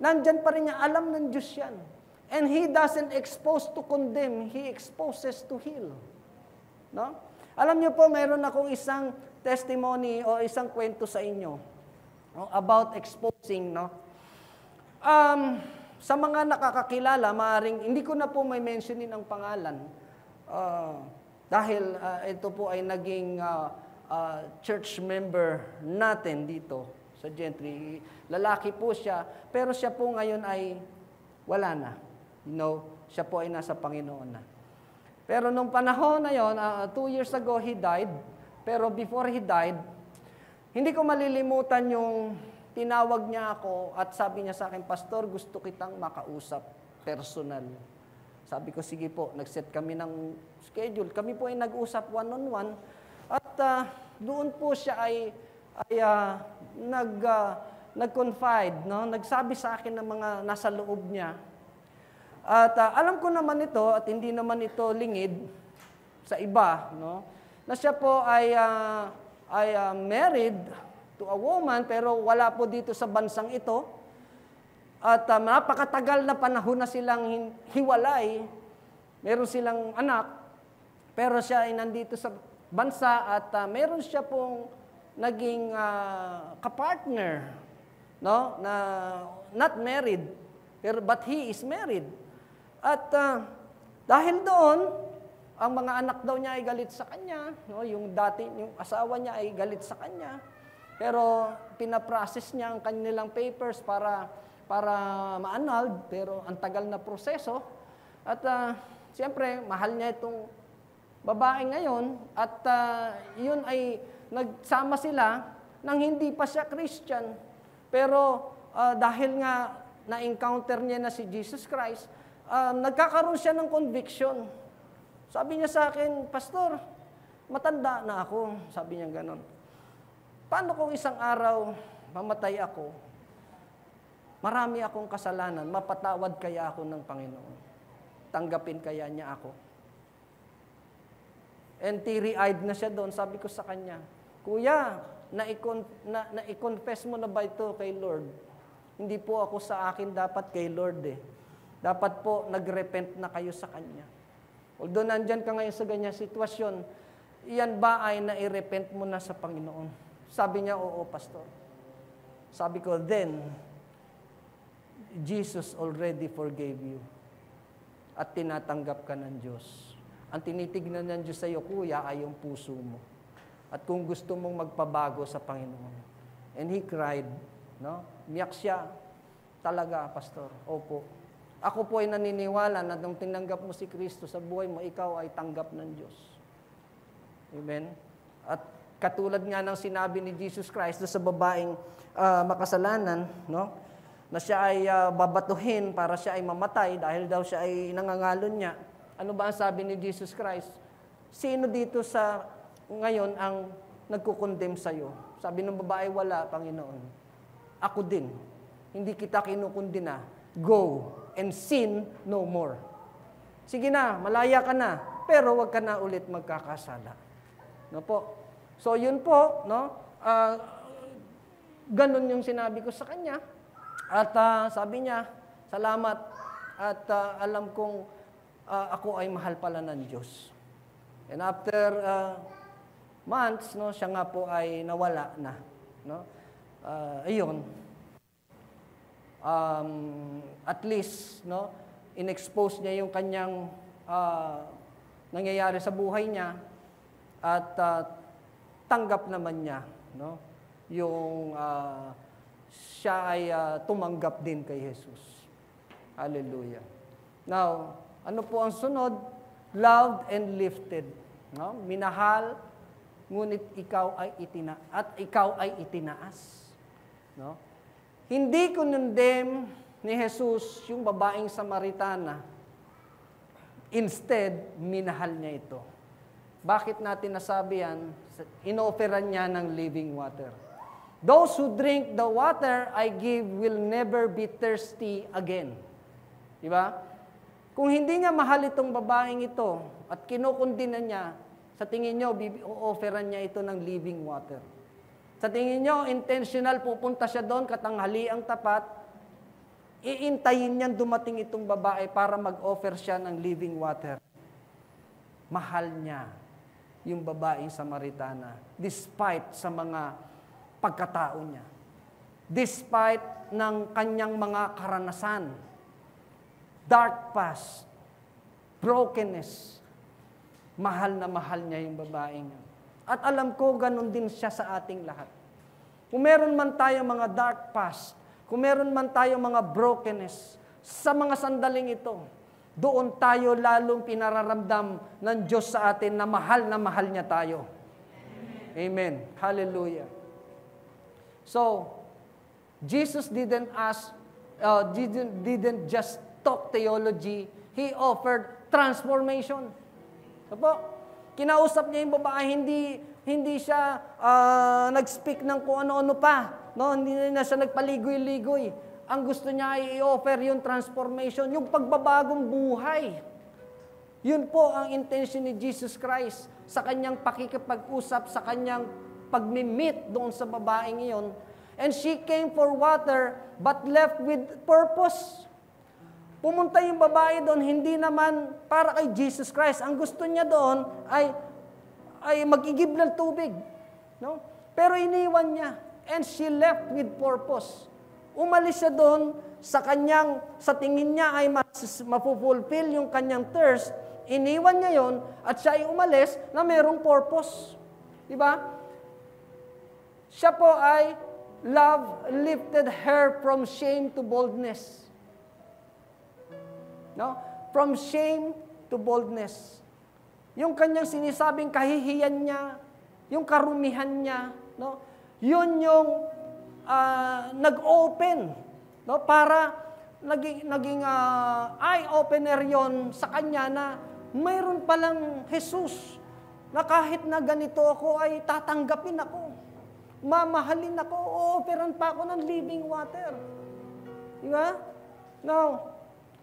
Nandyan pa rin niya, alam ng Diyos yan. And He doesn't expose to condemn, He exposes to heal. No? Alam niyo po, meron akong isang testimony o isang kwento sa inyo, no, about exposing, no? Sa mga nakakakilala, maaring, hindi ko na po may mentionin ang pangalan, dahil ito po ay naging church member natin dito sa Gentry. Lalaki po siya, pero siya po ngayon ay wala na. You know, siya po ay nasa Panginoon na. Pero nung panahon na yon, 2 years ago, he died. Pero before he died, hindi ko malilimutan yung tinawag niya ako at sabi niya sa akin, Pastor, gusto kitang makausap personal. Sabi ko, sige po, nag-set kami ng schedule. Kami po ay nag-usap one-on-one at doon po siya ay nag-confide, no? Nagsabi sa akin ng mga nasa loob niya. At alam ko naman ito at hindi naman ito lingid sa iba, no? Na siya po ay married to a woman pero wala po dito sa bansang ito. At napakatagal na panahon na silang hiwalay. Meron silang anak, pero siya ay nandito sa bansa at meron siya pong naging kapartner, no? Na not married, but he is married. At dahil doon, ang mga anak daw niya ay galit sa kanya, no? Yung asawa niya ay galit sa kanya. Pero pinaprocess niya ang kanilang papers para ma-annulled, pero ang tagal na proseso. At siyempre, mahal niya itong babae ngayon at yun ay nagsama sila nang hindi pa siya Christian. Pero dahil nga na-encounter niya na si Jesus Christ, nagkakaroon siya ng conviction. Sabi niya sa akin, Pastor, matanda na ako. Sabi niya ganon. Paano kung isang araw mamatay ako? Marami akong kasalanan, mapatawad kaya ako ng Panginoon? Tanggapin kaya niya ako? And teary-eyed na siya doon, sabi ko sa kanya, Kuya, na-confess mo na ba ito kay Lord? Hindi po ako sa akin dapat kay Lord eh. Dapat po nag-repent na kayo sa Kanya. Although nandyan ka ngayon sa ganyan sitwasyon, iyan ba ay na-repent mo na sa Panginoon? Sabi niya, oo, Pastor. Sabi ko, then, Jesus already forgave you. At tinatanggap ka ng Diyos. Ang tinitignan ng Diyos sa iyo, Kuya, ay yung puso mo. At kung gusto mong magpabago sa Panginoon. And he cried, no? Miyak siya. Talaga, Pastor. Opo. Ako po ay naniniwala na nung tinanggap mo si Kristo sa buhay mo, ikaw ay tanggap ng Diyos. Amen? At katulad nga ng sinabi ni Jesus Christ sa babaeng makasalanan, no? Na siya ay babatuhin para siya ay mamatay dahil daw siya ay nangangalon niya. Ano ba ang sabi ni Jesus Christ? Sino dito sa ngayon ang nagkukondem sa'yo? Sabi ng babae, wala, Panginoon. Ako din. Hindi kita kinukundina. Go and sin no more. Sige na, malaya ka na, pero wag ka na ulit magkakasala. No po? So yun po, no? Ganun yung sinabi ko sa kanya. At sabi niya, salamat at alam kong ako ay mahal pala ng Diyos. And after months, no, siya nga po ay nawala na. No? Ayun. At least, no, in-expose niya yung kanyang nangyayari sa buhay niya at tanggap naman niya, no? Yung siya ay tumanggap din kay Jesus. Hallelujah. Now, ano po ang sunod? Loved and lifted. No? Minahal, ngunit ikaw ay itinaas. No? Hindi kinondem ni Jesus yung babaeng Samaritana. Instead, minahal niya ito. Bakit natin nasabi yan? Inofferan niya ng living water. Those who drink the water I give will never be thirsty again. Diba? Kung hindi niya mahal itong babaeng ito at kinukundina niya, sa tingin niyo, offeran niya ito ng living water. Sa tingin niyo, intentional, pupunta siya doon, katanghaliang tapat, iintayin niyan dumating itong babae para mag-offer siya ng living water. Mahal niya yung babaeng Samaritana despite sa mga pagkatao niya. Despite ng kanyang mga karanasan, dark past, brokenness, mahal na mahal niya yung babaeng niya. At alam ko, ganun din siya sa ating lahat. Kung meron man tayo mga dark past, kung meron man tayo mga brokenness, sa mga sandaling ito, doon tayo lalong pinararamdam ng Diyos sa atin na mahal niya tayo. Amen. Hallelujah. So, Jesus didn't just talk theology, He offered transformation. Opo, kinausap niya yung babae, hindi siya nag-speak ng kung ano-ano pa. No? Hindi na siya nagpaligoy-ligoy. Ang gusto niya ay i-offer yung transformation, yung pagbabagong buhay. Yun po ang intention ni Jesus Christ sa kanyang pakikipag-usap, sa kanyang pag-meet doon sa babaeng iyon. And she came for water but left with purpose. Pumunta yung babae doon, hindi naman para kay Jesus Christ. Ang gusto niya doon ay mag-igib ng tubig. No? Pero iniwan niya. And she left with purpose. Umalis siya doon sa tingin niya ay mapupulfill yung kanyang thirst. Iniwan niya yon at siya ay umalis na mayroong purpose. Diba? Siya po ay love lifted her from shame to boldness. No? From shame to boldness. Yung kanyang sinasabing kahihiyan niya, yung karumihan niya, no? Yun yung nag-open, no? Para naging eye-opener yon sa kanya na mayroon palang Jesus na kahit na ganito ako ay tatanggapin ako. Mamahalin ako, o-offeran pa ako ng living water. Diba? Now,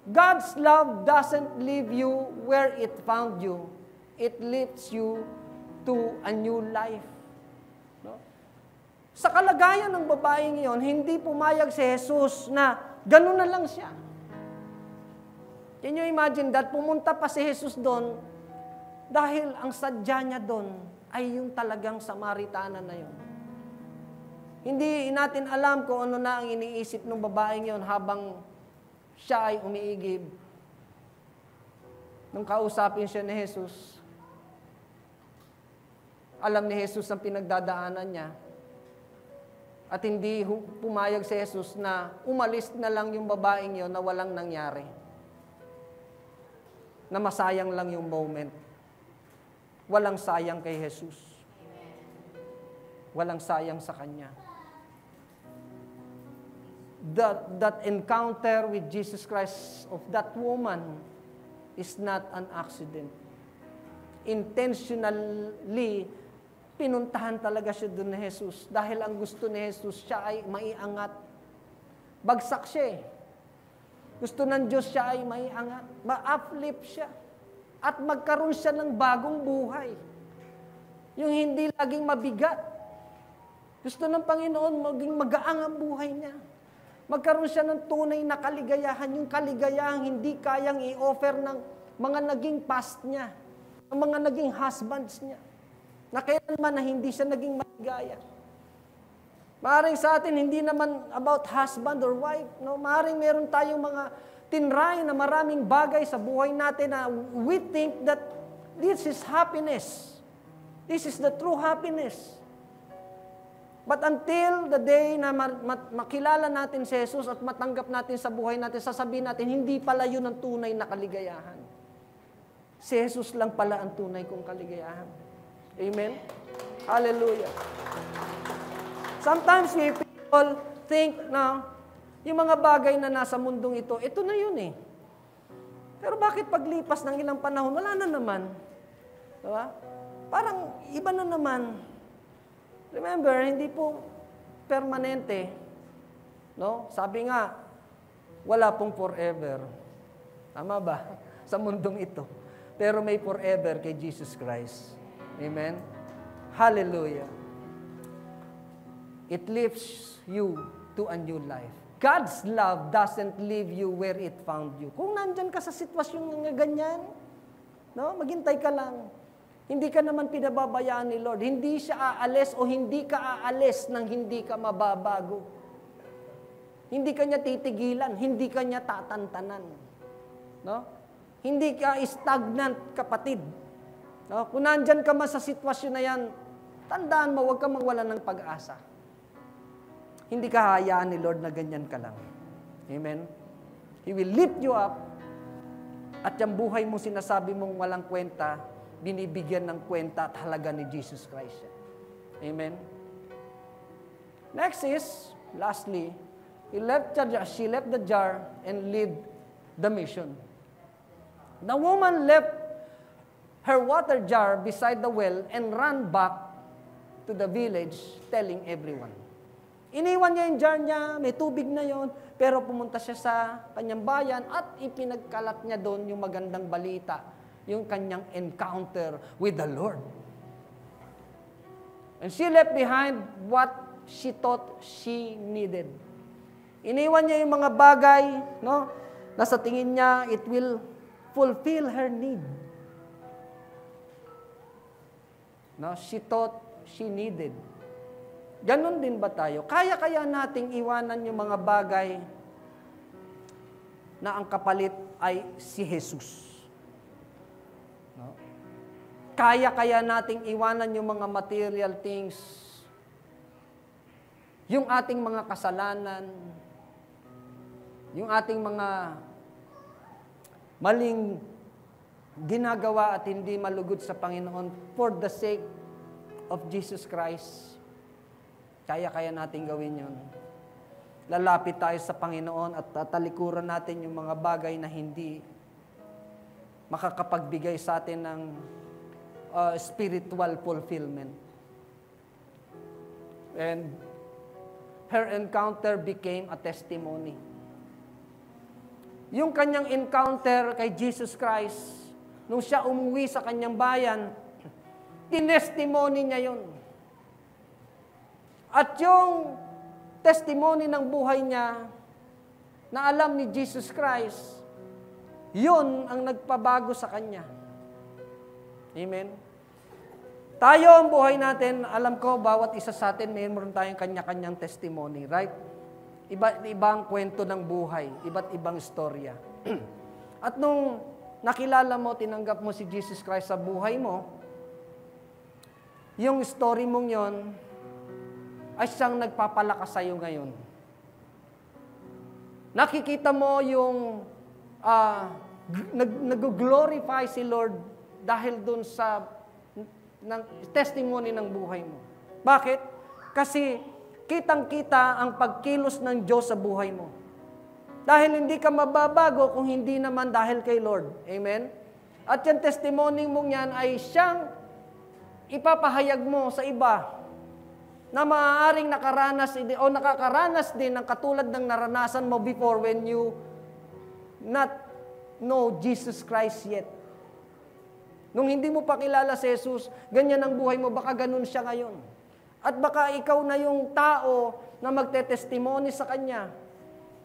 God's love doesn't leave you where it found you. It lifts you to a new life. No? Sa kalagayan ng babaeng iyon, hindi pumayag si Jesus na gano'n na lang siya. Can you imagine that? Pumunta pa si Jesus doon dahil ang sadya niya doon ay yung talagang Samaritana na yun. Hindi natin alam kung ano na ang iniisip ng babaeng yon habang siya ay umiigib. Nung kausapin siya ni Jesus, alam ni Jesus ang pinagdadaanan niya. At hindi pumayag si Jesus na umalis na lang yung babaeng yon na walang nangyari. Na masayang lang yung moment. Walang sayang kay Jesus. Walang sayang sa Kanya. That encounter with Jesus Christ of that woman is not an accident. Intentionally, pinuntahan talaga siya doon ni Jesus dahil ang gusto ni Jesus siya ay maiangat. Bagsak siya eh. Gusto ng Diyos siya ay maiangat. Ma-uplift siya. At magkaroon siya ng bagong buhay. Yung hindi laging mabigat. Gusto ng Panginoon maging magaang ang buhay niya. Magkaroon siya ng tunay na kaligayahan, yung kaligayahang hindi kayang i-offer ng mga naging past niya, ng mga naging husbands niya, na kailanman na hindi siya naging maligaya. Maaaring sa atin, hindi naman about husband or wife. No? Maaaring meron tayong mga tinray na maraming bagay sa buhay natin na we think that This is happiness. This is the true happiness. But until the day na makilala natin si Jesus at matanggap natin sa buhay natin, sasabihin natin, hindi pala yun ang tunay na kaligayahan. Si Jesus lang pala ang tunay kong kaligayahan. Amen? Hallelujah. Sometimes people think na yung mga bagay na nasa mundong ito na yun eh. Pero bakit paglipas ng ilang panahon, wala na naman? Diba? Parang iba na naman. Remember, hindi po permanente. No? Sabi nga, wala pong forever. Tama ba? Sa mundong ito. Pero may forever kay Jesus Christ. Amen? Hallelujah. It lifts you to a new life. God's love doesn't leave you where it found you. Kung nandyan ka sa sitwasyon ng ganyan, no, maghintay ka lang. Hindi ka naman pinababayaan ni Lord. Hindi siya aalis o hindi ka aalis nang hindi ka mababago. Hindi ka niya titigilan, hindi ka niya tatantanan. No? Hindi ka stagnant, kapatid. No? Kung nandyan ka man sa sitwasyon na yan, tandaan mo, huwag ka mawala ng pag-asa. Hindi ka hayaan ni Lord na ganyan ka lang. Amen? He will lift you up at yung buhay mo sinasabi mong walang kwenta, binibigyan ng kwenta at halaga ni Jesus Christ. Amen? Next is, lastly, she left the jar and lived the mission. The woman left her water jar beside the well and ran back to the village telling everyone. Iniwan niya yung jar niya, may tubig na yon, pero pumunta siya sa kanyang bayan at ipinagkalat niya doon yung magandang balita, yung kanyang encounter with the Lord. And she left behind what she thought she needed. Iniwan niya yung mga bagay, no, na sa tingin niya, it will fulfill her need. No, she thought she needed. Ganon din ba tayo? Kaya nating iwanan yung mga bagay na ang kapalit ay si Jesus. No? Kaya nating iwanan yung mga material things, yung ating mga kasalanan, yung ating mga maling ginagawa at hindi malugod sa Panginoon for the sake of Jesus Christ. Kaya natin gawin yun. Lalapit tayo sa Panginoon at tatalikuran natin yung mga bagay na hindi makakapagbigay sa atin ng spiritual fulfillment. And her encounter became a testimony. Yung kanyang encounter kay Jesus Christ, nung siya umuwi sa kanyang bayan, tinestimony niya yun. At yung testimony ng buhay niya na alam ni Jesus Christ, yun ang nagpabago sa kanya. Amen? Tayo ang buhay natin, alam ko, bawat isa sa atin, mayroon tayong kanya-kanyang testimony, right? Ibang kwento ng buhay, iba't ibang istorya. At nung nakilala mo, tinanggap mo si Jesus Christ sa buhay mo, yung story mong yon ay siyang nagpapalakas sa iyo ngayon. Nakikita mo yung nag-glorify si Lord dahil dun sa testimony ng buhay mo. Bakit? Kasi kitang-kita ang pagkilos ng Diyos sa buhay mo. Dahil hindi ka mababago kung hindi naman dahil kay Lord. Amen? At yung testimony mong yan ay siyang ipapahayag mo sa iba na maaaring nakaranas o nakakaranas din ng katulad ng naranasan mo before when you not know Jesus Christ yet. Nung hindi mo pa kilala si Jesus, ganyan ang buhay mo, baka ganun siya ngayon. At baka ikaw na yung tao na magte-testimony sa Kanya.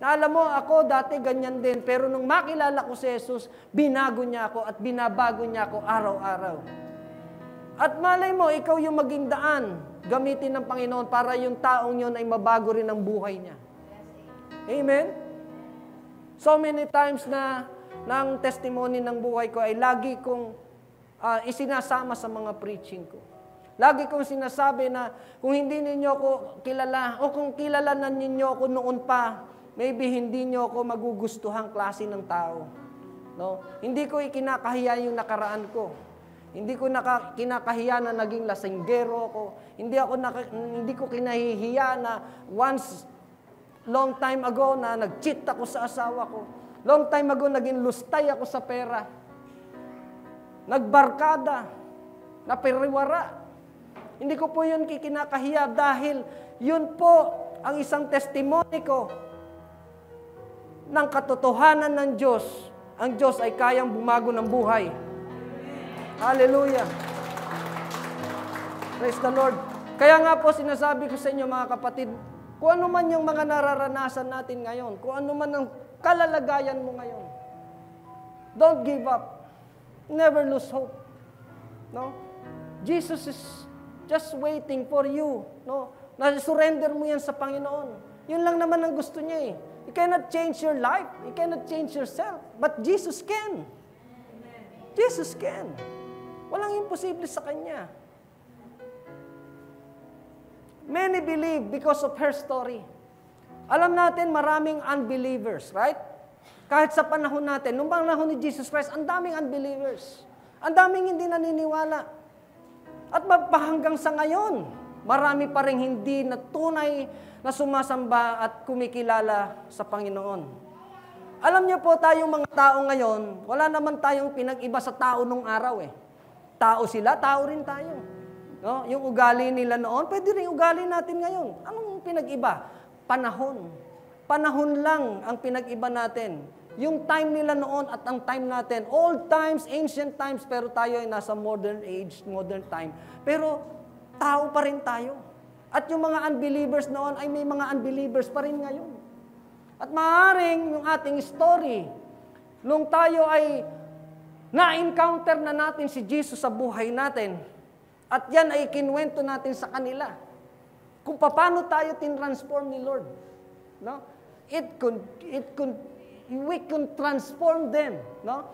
Na alam mo, ako dati ganyan din, pero nung makilala ko si Jesus, binago niya ako at binabago niya ako araw-araw. At malay mo, ikaw yung maging daan, gamitin ng Panginoon para yung taong yun ay mabago rin ang buhay niya. Amen? So many times na ng testimony ng buhay ko ay lagi kong isinasama sa mga preaching ko. Lagi kong sinasabi na kung hindi ninyo ako kilala o kung kilalanan ninyo ako noon pa, maybe hindi nyo ako magugustuhang klase ng tao. No? Hindi ko ikinakahiya yung nakaraan ko. Hindi ko kinakahiya na naging lasenggero ako. Hindi ko kinahihiya na once, long time ago, na nag-cheat ako sa asawa ko. Long time ago, naging lustay ako sa pera. Nagbarkada. Napiriwara. Hindi ko po yun kinakahiya dahil yun po ang isang testimony ko ng katotohanan ng Diyos. Ang Diyos ay kayang bumago ng buhay. Hallelujah. Praise the Lord. Kaya nga po sinasabi ko sa inyo mga kapatid, kung ano man yung mga nararanasan natin ngayon, kung ano man ang kalalagayan mo ngayon, don't give up. Never lose hope. No? Jesus is just waiting for you. No? Na-surrender mo yan sa Panginoon. Yun lang naman ang gusto niya eh. You cannot change your life. You cannot change yourself. But Jesus can. Jesus can. Walang imposible sa Kanya. Many believe because of her story. Alam natin maraming unbelievers, right? Kahit sa panahon natin, nung panahon ni Jesus Christ, ang daming unbelievers. Ang daming hindi naniniwala. At hanggang sa ngayon, marami pa rin hindi na tunay na sumasamba at kumikilala sa Panginoon. Alam niyo po tayong mga tao ngayon, wala naman tayong pinag-iba sa tao nung araw eh. Tao sila, tao rin tayo. No? Yung ugali nila noon, pwede rin ugali natin ngayon. Anong pinag-iba? Panahon. Panahon lang ang pinag-iba natin. Yung time nila noon at ang time natin, old times, ancient times, pero tayo ay nasa modern age, modern time. Pero tao pa rin tayo. At yung mga unbelievers noon ay may mga unbelievers pa rin ngayon. At maaaring yung ating story, nung tayo ay na-encounter na natin si Jesus sa buhay natin, at yan ay kinwento natin sa kanila, kung paano tayo tinransform ni Lord. No? We can transform them. No?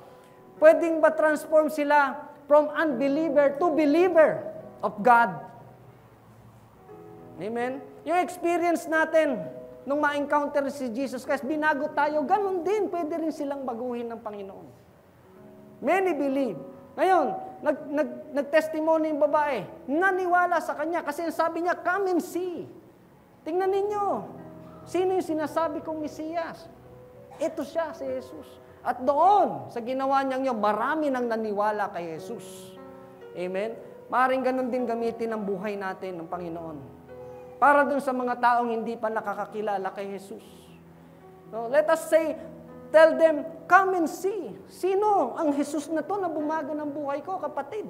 Pwedeng ba transform sila from unbeliever to believer of God? Amen? Yung experience natin, nung ma-encounter si Jesus Christ, binago tayo, ganun din, pwede rin silang baguhin ng Panginoon. Many believe. Ngayon, nag-testimony yung babae, naniwala sa kanya, kasi sabi niya, come and see. Tingnan ninyo, sino yung sinasabi kong Mesiyas? Ito siya, si Jesus. At doon, sa ginawa niyang yun, marami nang naniwala kay Jesus. Amen? Maaaring ganun din gamitin ang buhay natin ng Panginoon. Para dun sa mga taong hindi pa nakakakilala kay Jesus. No, let us say, tell them, come and see. Sino ang Jesus na to na bumago ng buhay ko, kapatid?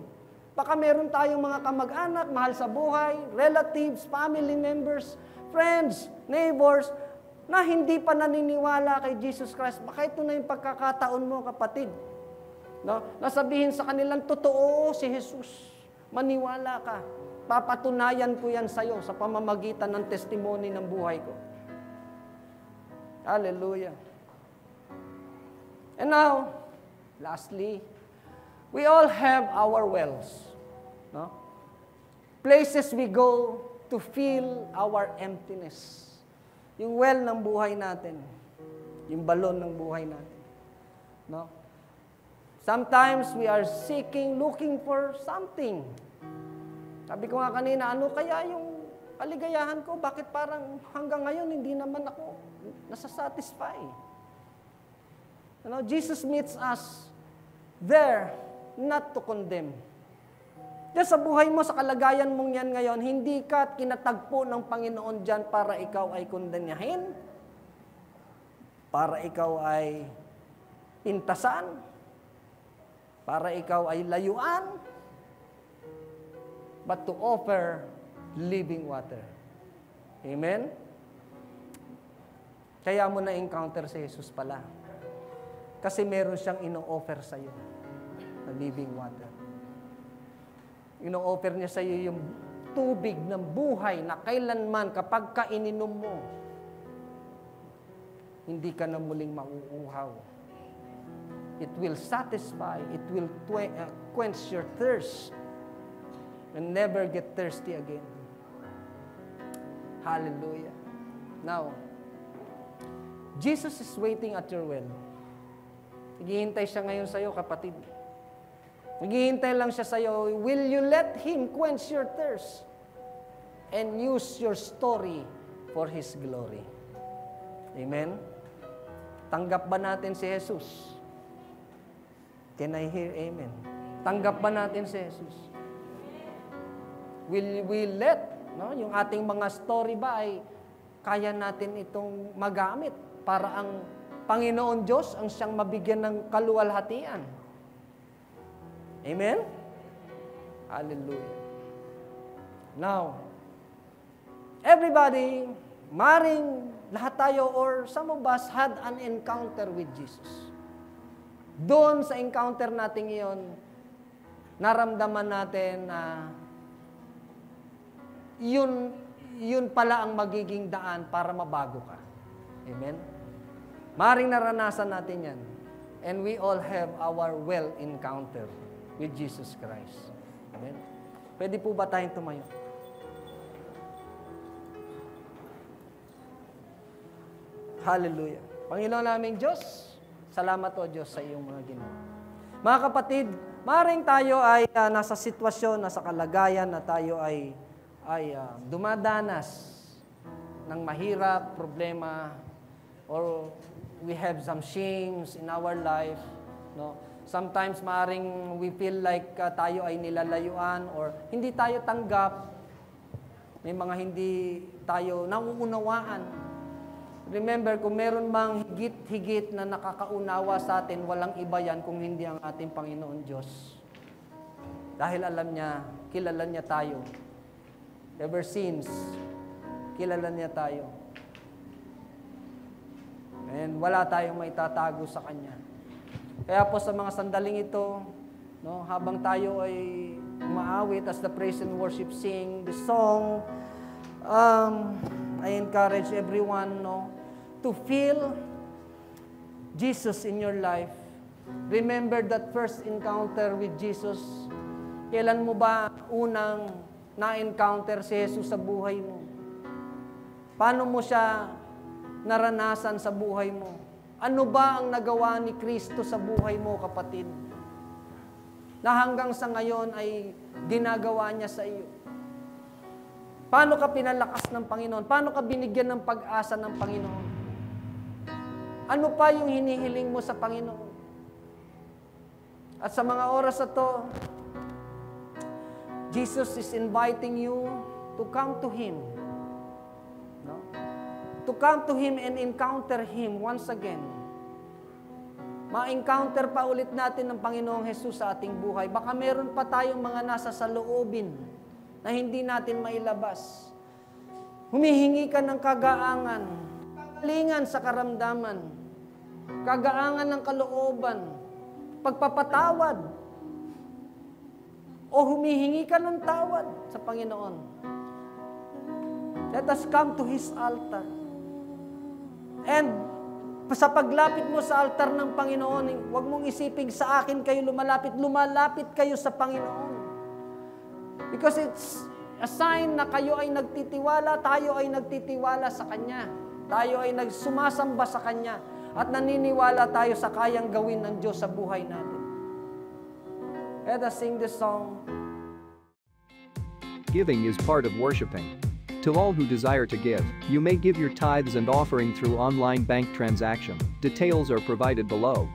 Baka meron tayong mga kamag-anak, mahal sa buhay, relatives, family members, friends, neighbors, na hindi pa naniniwala kay Jesus Christ. Baka ito na yung pagkakataon mo, kapatid. No? Nasabihin sa kanilang, totoo si Jesus. Maniwala ka. Papatunayan ko yan sa'yo sa pamamagitan ng testimony ng buhay ko. Hallelujah. And now, lastly, we all have our wells. No? Places we go to fill our emptiness. Yung well ng buhay natin. Yung balon ng buhay natin. No? Sometimes we are looking for something. Sabi ko nga kanina, ano kaya yung kaligayahan ko? Bakit parang hanggang ngayon hindi naman ako nasasatisfy? You know, Jesus meets us there not to condemn. Diyan sa buhay mo, sa kalagayan mong yan ngayon, hindi ka kinatagpo ng Panginoon dyan para ikaw ay kondemnahin, para ikaw ay pintasan, para ikaw ay layuan, but to offer living water. Amen? Kaya mo na-encounter si Jesus pala. Kasi meron siyang ino-offer sa iyo na living water. Ino-offer niya sa iyo yung tubig ng buhay na kailanman kapag kaininom mo, hindi ka na muling mauuhaw. It will satisfy. It will quench your thirst. And never get thirsty again. Hallelujah. Now, Jesus is waiting at your well. Naghihintay siya ngayon sa iyo, kapatid. Naghihintay lang siya sa iyo. Will you let Him quench your thirst and use your story for His glory? Amen? Tanggap ba natin si Jesus? Can I hear amen? Tanggap ba natin si Jesus? Will we let, no, yung ating mga story ba ay kaya natin itong magamit para ang Panginoon Diyos ang siyang mabigyan ng kaluwalhatian? Amen? Hallelujah. Now, everybody, maring lahat tayo or some of us had an encounter with Jesus. Doon sa encounter natin iyon, naramdaman natin na yun pala ang magiging daan para mabago ka. Amen? Maring naranasan natin yan. And we all have our well encounter with Jesus Christ. Amen? Pwede po ba tayong tumayo? Hallelujah. Panginoon naming Diyos, salamat o Diyos sa iyong mga ginawa. Mga kapatid, maring tayo ay nasa sitwasyon, nasa kalagayan na tayo ay dumadanas ng mahirap, problema, or we have some shames in our life. No? Sometimes maring we feel like tayo ay nilalayuan or hindi tayo tanggap. May mga hindi tayo nauunawaan. Remember, kung meron mang higit-higit na nakakaunawa sa atin, walang iba yan kung hindi ang ating Panginoon Diyos. Dahil alam niya, kilala niya tayo. Ever since, kilala niya tayo. And wala tayong may tatago sa Kanya. Kaya po sa mga sandaling ito, no, habang tayo ay umaawit as the praise and worship sing the song, I encourage everyone, no, to feel Jesus in your life. Remember that first encounter with Jesus. Kailan mo ba unang na-encounter si Jesus sa buhay mo? Paano mo siya naranasan sa buhay mo? Ano ba ang nagawa ni Kristo sa buhay mo, kapatid? Na hanggang sa ngayon ay ginagawa niya sa iyo. Paano ka pinalakas ng Panginoon? Paano ka binigyan ng pag-asa ng Panginoon? Ano pa yung hinihiling mo sa Panginoon? At sa mga oras na to, Jesus is inviting you to come to Him. No? To come to Him and encounter Him once again. Ma-encounter pa ulit natin ng Panginoong Jesus sa ating buhay. Baka meron pa tayong mga nasa saloobin na hindi natin mailabas. Humihingi ka ng kagaangan, kagalingan sa karamdaman, kagaangan ng kalooban, pagpapatawad, o humihingi ka ng tawad sa Panginoon. Let us come to His altar. And sa paglapit mo sa altar ng Panginoon, huwag mong isipin sa akin kayo lumalapit kayo sa Panginoon. Because it's a sign na kayo ay nagtitiwala, tayo ay nagtitiwala sa Kanya. Tayo ay nagsumasamba sa Kanya. At naniniwala tayo sa kayang gawin ng Diyos sa buhay natin. Let us sing this song. Giving is part of worshiping. To all who desire to give, you may give your tithes and offering through online bank transaction. Details are provided below.